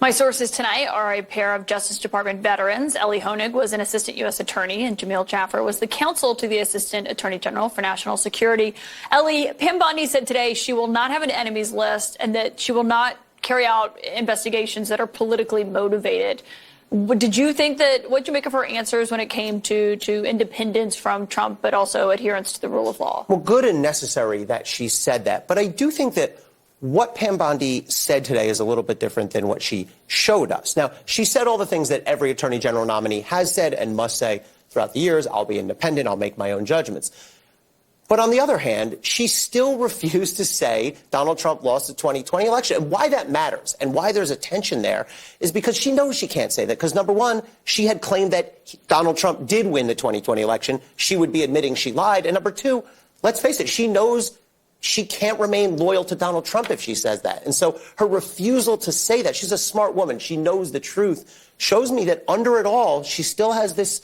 My sources tonight are a pair of Justice Department veterans. Ellie Honig was an assistant U.S. attorney, and Jamil Jaffer was the counsel to the assistant attorney general for national security. Ellie, Pam Bondi said today she will not have an enemies list and that she will not carry out investigations that are politically motivated. Did you think that, what did you make of her answers when it came to independence from Trump, but also adherence to the rule of law? Well, good and necessary that she said that. But I do think that what Pam Bondi said today is a little bit different than what she showed us. Now, she said all the things that every attorney general nominee has said and must say throughout the years. I'll be independent. I'll make my own judgments. But on the other hand, she still refused to say Donald Trump lost the 2020 election. And why that matters and why there's a tension there is because she knows she can't say that. Because, number one, she had claimed that Donald Trump did win the 2020 election. She would be admitting she lied. And number two, let's face it, she knows she can't remain loyal to Donald Trump if she says that. And so her refusal to say that, she's a smart woman, she knows the truth, shows me that under it all, she still has this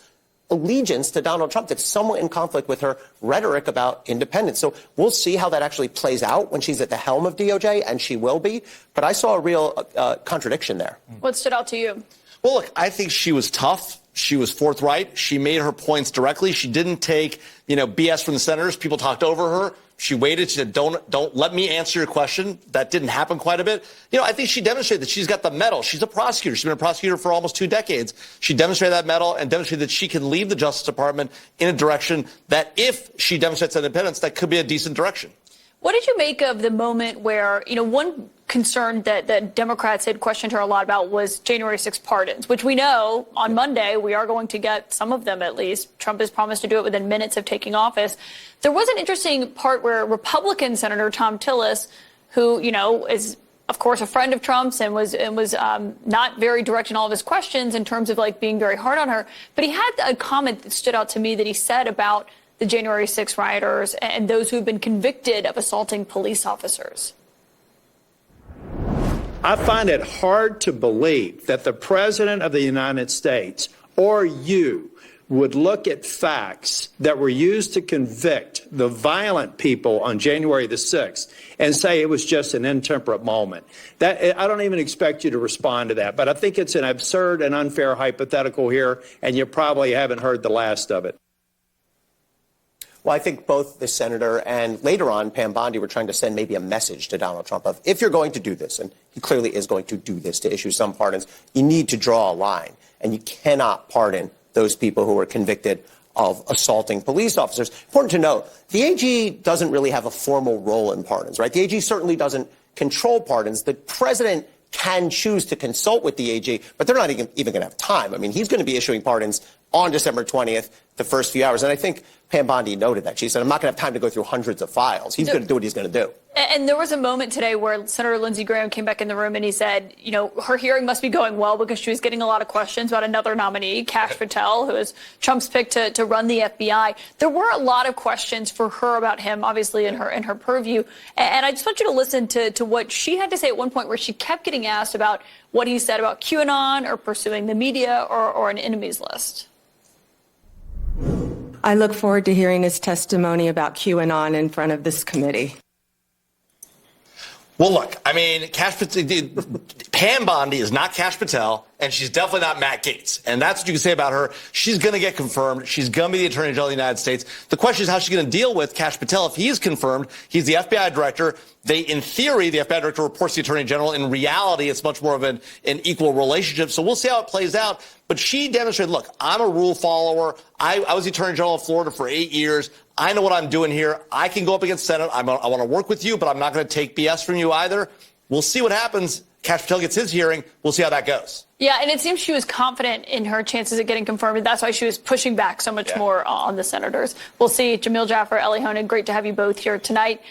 allegiance to Donald Trump that's somewhat in conflict with her rhetoric about independence. So we'll see how that actually plays out when she's at the helm of DOJ, and she will be. But I saw a real contradiction there. What stood out to you? Well, look, I think she was tough. She was forthright. She made her points directly. She didn't take, BS from the senators. People talked over her. She waited. She said, don't let me answer your question. That didn't happen quite a bit. I think she demonstrated that she's got the mettle. She's a prosecutor. She's been a prosecutor for almost 2 decades. She demonstrated that mettle and demonstrated that she can lead the Justice Department in a direction that, if she demonstrates independence, that could be a decent direction. What did you make of the moment where, one concern that Democrats had questioned her a lot about was January 6 pardons, which we know on Monday we are going to get some of them at least. Trump has promised to do it within minutes of taking office. There was an interesting part where Republican Senator Tom Tillis, who, is, of course, a friend of Trump's and was not very direct in all of his questions in terms of being very hard on her. But he had a comment that stood out to me that he said about the January 6 rioters and those who have been convicted of assaulting police officers. I find it hard to believe that the President of the United States or you would look at facts that were used to convict the violent people on January the 6th and say it was just an intemperate moment. I don't even expect you to respond to that, but I think it's an absurd and unfair hypothetical here, and you probably haven't heard the last of it. Well, I think both the senator and later on Pam Bondi were trying to send maybe a message to Donald Trump of, if you're going to do this, and he clearly is going to do this, to issue some pardons, you need to draw a line, and you cannot pardon those people who were convicted of assaulting police officers. Important to note, the AG doesn't really have a formal role in pardons, right? The AG certainly doesn't control pardons. The president can choose to consult with the AG, but they're not even going to have time. I mean, he's going to be issuing pardons on December 20th, the first few hours. And I think Pam Bondi noted that. She said, I'm not going to have time to go through hundreds of files. He's going to do what he's going to do. And there was a moment today where Senator Lindsey Graham came back in the room and he said, her hearing must be going well because she was getting a lot of questions about another nominee, Kash Patel, who is Trump's pick to run the FBI. There were a lot of questions for her about him, obviously, in her purview. And I just want you to listen to what she had to say at one point, where she kept getting asked about what he said about QAnon or pursuing the media or an enemies list. I look forward to hearing his testimony about QAnon in front of this committee. Well, look, I mean, Pam Bondi is not Kash Patel, and she's definitely not Matt Gaetz. And that's what you can say about her. She's going to get confirmed. She's going to be the Attorney General of the United States. The question is how she's going to deal with Kash Patel. If he is confirmed, he's the FBI director. In theory, the FBI director reports to the Attorney General. In reality, it's much more of an equal relationship. So we'll see how it plays out. But she demonstrated, look, I'm a rule follower. I was the Attorney General of Florida for 8 years. I know what I'm doing here. I can go up against Senate. I want to work with you, but I'm not going to take BS from you either. We'll see what happens. Kash Patel gets his hearing. We'll see how that goes. Yeah, and it seems she was confident in her chances of getting confirmed. That's why she was pushing back so much more on the senators. We'll see. Jamil Jaffer, Ellie Honig, great to have you both here tonight.